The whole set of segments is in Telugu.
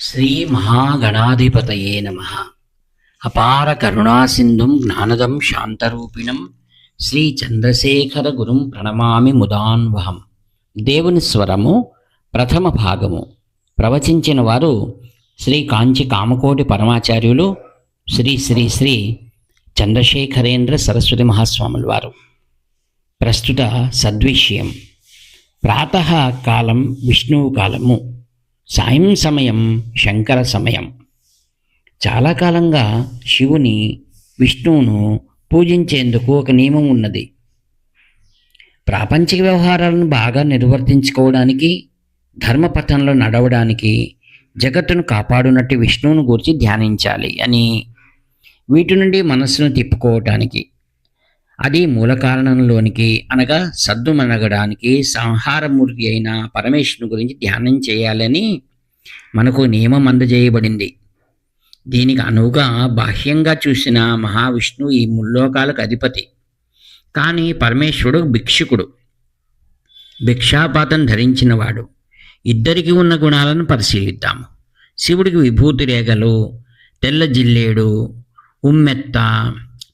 శ్రీ మహాగణాధిపతయే నమః. అపార కరుణాసింధుం జ్ఞానదం శాంతరూపిణం శ్రీ చంద్రశేఖర గురుం ప్రణమామి ముదాన్వహం. దేవుని స్వరము ప్రథమ భాగము. ప్రవచించిన వారు శ్రీ కాంచి కామకోటి పరమాచార్యులు శ్రీ శ్రీ శ్రీ చంద్రశేఖరేంద్ర సరస్వతి మహాస్వాముల వారు. ప్రస్తుత సద్విషయం. ప్రాతః కాలం విష్ణువు కాలము, సాయం సమయం శంకర సమయం. చాలా కాలంగా శివుని విష్ణువును పూజించేందుకు ఒక నియమం ఉన్నది. ప్రాపంచిక వ్యవహారాలను బాగా నిర్వర్తించుకోవడానికి, ధర్మపథంలో నడవడానికి, జగత్తును కాపాడునట్టు విష్ణువును గురించి ధ్యానించాలి అని, వీటి నుండి మనస్సును తిప్పుకోవటానికి, అది మూల కారణంలోనికి అనగా సద్దుమనగడానికి సంహారమూర్తి అయిన పరమేశ్వరుని గురించి ధ్యానం చేయాలని మనకు నియమం అందజేయబడింది. దీనికి అనువుగా బాహ్యంగా చూసిన మహావిష్ణువు ఈ ముల్లోకాలకు అధిపతి. కానీ పరమేశ్వరుడు భిక్షుకుడు, భిక్షాపాతం ధరించినవాడు. ఇద్దరికి ఉన్న గుణాలను పరిశీలిద్దాము. శివుడికి విభూతి రేగలు, తెల్ల జిల్లేడు, ఉమ్మెత్త,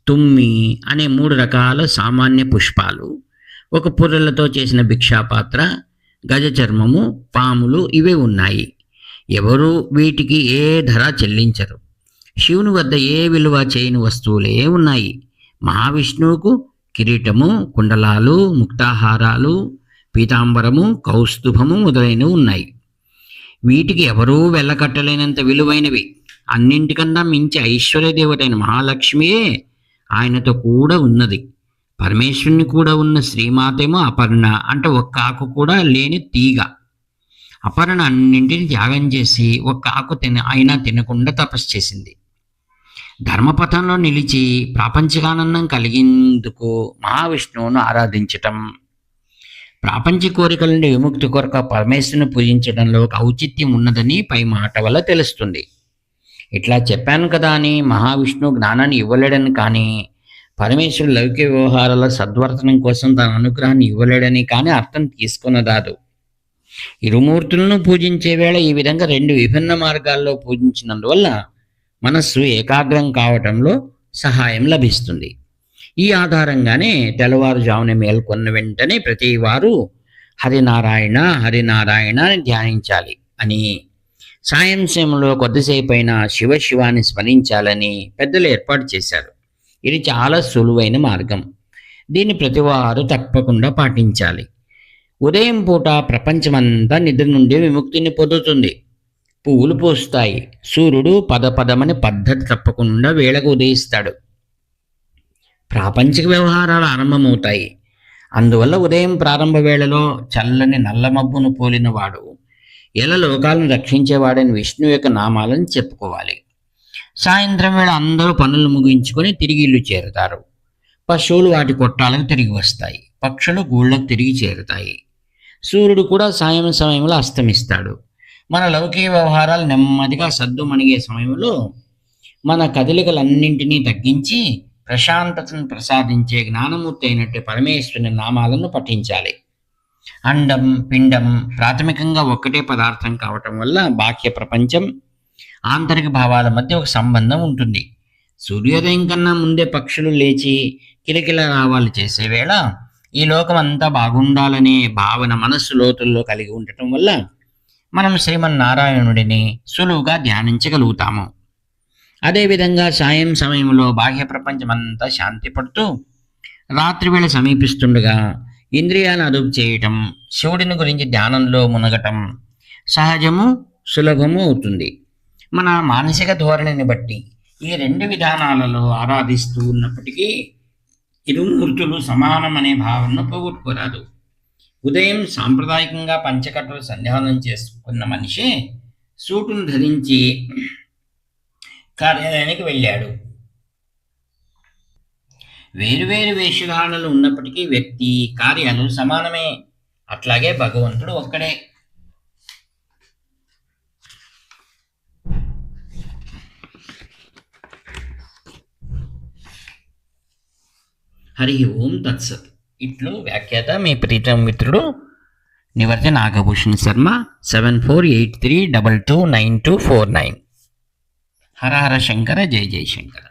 తుమ్మి అనే 3 రకాల సామాన్య పుష్పాలు, ఒక పుర్రెలతో చేసిన భిక్షాపాత్ర, గజ చర్మము, పాములు ఇవే ఉన్నాయి. ఎవరు వీటికి ఏ ధర చెల్లించరు. శివుని వద్ద ఏ విలువ చేయని వస్తువులే ఉన్నాయి. మహావిష్ణువుకు కిరీటము, కుండలాలు, ముక్తాహారాలు, పీతాంబరము, కౌస్తుభము మొదలైనవి ఉన్నాయి. వీటికి ఎవరూ వెళ్ళకట్టలేనంత విలువైనవి. అన్నింటికన్నా మించి ఐశ్వర్యదేవతైన మహాలక్ష్మియే ఆయనతో కూడా ఉన్నది. పరమేశ్వరుని కూడా ఉన్న శ్రీమాతేమో అపర్ణ, అంటే ఒక్క ఆకు కూడా లేని తీగ. అపర్ణ అన్నింటిని త్యాగం చేసి ఒక్క ఆకు అయినా తినకుండా తపస్సు చేసింది. ధర్మపథంలో నిలిచి ప్రాపంచికానందం కలిగేందుకు మహావిష్ణువును ఆరాధించటం, ప్రాపంచిక కోరికల నుండి విముక్తి కొరకు పరమేశ్వరుని పూజించడంలో ఒక ఔచిత్యం ఉన్నదని పై మాట వల్ల తెలుస్తుంది. ఇట్లా చెప్పాను కదా అని మహావిష్ణువు జ్ఞానాన్ని ఇవ్వలేడని, కానీ పరమేశ్వరుడు లౌకిక వ్యవహారాల సద్వర్తనం కోసం తన అనుగ్రహాన్ని ఇవ్వలేడని కానీ అర్థం తీసుకున్నదాదు. ఇరుమూర్తులను పూజించే వేళ ఈ విధంగా 2 విభిన్న మార్గాల్లో పూజించినందువల్ల మనస్సు ఏకాగ్రం కావటంలో సహాయం లభిస్తుంది. ఈ ఆధారంగానే తెల్లవారుజామున మేల్కొన్న వెంటనే ప్రతి వారు హరినారాయణ హరినారాయణ అని ధ్యానించాలి అని, సాయం సమయంలో కొద్దిసేపైనా శివాన్ని స్మరించాలని పెద్దలు ఏర్పాటు చేశారు. ఇది చాలా సులువైన మార్గం. దీన్ని ప్రతివారు తప్పకుండా పాటించాలి. ఉదయం పూట ప్రపంచమంతా నిద్ర నుండి విముక్తిని పొందుతుంది. పువ్వులు పూస్తాయి. సూర్యుడు పదమని పద్ధతి తప్పకుండా వేళకు ఉదయిస్తాడు. ప్రాపంచిక వ్యవహారాలు ఆరంభమవుతాయి. అందువల్ల ఉదయం ప్రారంభ వేళలో చల్లని నల్ల మబ్బును పోలిన వాడు, ఎలా లోకాలను రక్షించేవాడని విష్ణు యొక్క నామాలను చెప్పుకోవాలి. సాయంత్రం వేళ అందరూ పనులు ముగించుకొని తిరిగి ఇల్లు చేరుతారు. పశువులు వాటి కొట్టాలకు తిరిగి వస్తాయి. పక్షులు గూళ్ళకు తిరిగి చేరుతాయి. సూర్యుడు కూడా సాయం సమయంలో అస్తమిస్తాడు. మన లౌకిక వ్యవహారాలు నెమ్మదిగా సద్దుమణిగే సమయంలో మన కదలికలన్నింటినీ తగ్గించి ప్రశాంతతను ప్రసాదించే జ్ఞానమూర్తి అయినట్టు పరమేశ్వరుని నామాలను పఠించాలి. అండం పిండం ప్రాథమికంగా ఒక్కటే పదార్థం కావటం వల్ల బాహ్య ప్రపంచం, ఆంతరిక భావాల మధ్య ఒక సంబంధం ఉంటుంది. సూర్యోదయం కన్నా ముందే పక్షులు లేచి కిలకిల రావాలు చేసే వేళ ఈ లోకం అంతా బాగుండాలనే భావన మనస్సు లోతుల్లో కలిగి ఉండటం వల్ల మనం శ్రీమన్నారాయణుడిని సులువుగా ధ్యానించగలుగుతాము. అదేవిధంగా సాయం సమయంలో బాహ్య ప్రపంచం అంతా శాంతి పడుతూ రాత్రి వేళ సమీపిస్తుండగా ఇంద్రియాలను అదుపు చేయటం, శివుడిని గురించి ధ్యానంలో మునగటం సహజము, సులభము అవుతుంది. మన మానసిక ధోరణిని బట్టి ఈ 2 విధానాలలో ఆరాధిస్తూ ఉన్నప్పటికీ ఇరుమూర్తులు సమానం అనే భావనను పోగొట్టుకోరాదు. ఉదయం సాంప్రదాయకంగా పంచకట్టులు సంధ్యావనం చేసుకున్న మనిషి సూటును ధరించి కార్యాలయానికి వెళ్ళాడు. వేరువేరు వేషధారణలు ఉన్నప్పటికీ వ్యక్తి, కార్యాలు సమానమే. అట్లాగే భగవంతుడు ఒక్కడే. హరి ఓం తత్సత్. ఇట్లు వ్యాఖ్యాత మీ ప్రీతం మిత్రుడు నివర్తి నాగభూషణ్ శర్మ 7483229249. హర హర శంకర, జయ జయ శంకర.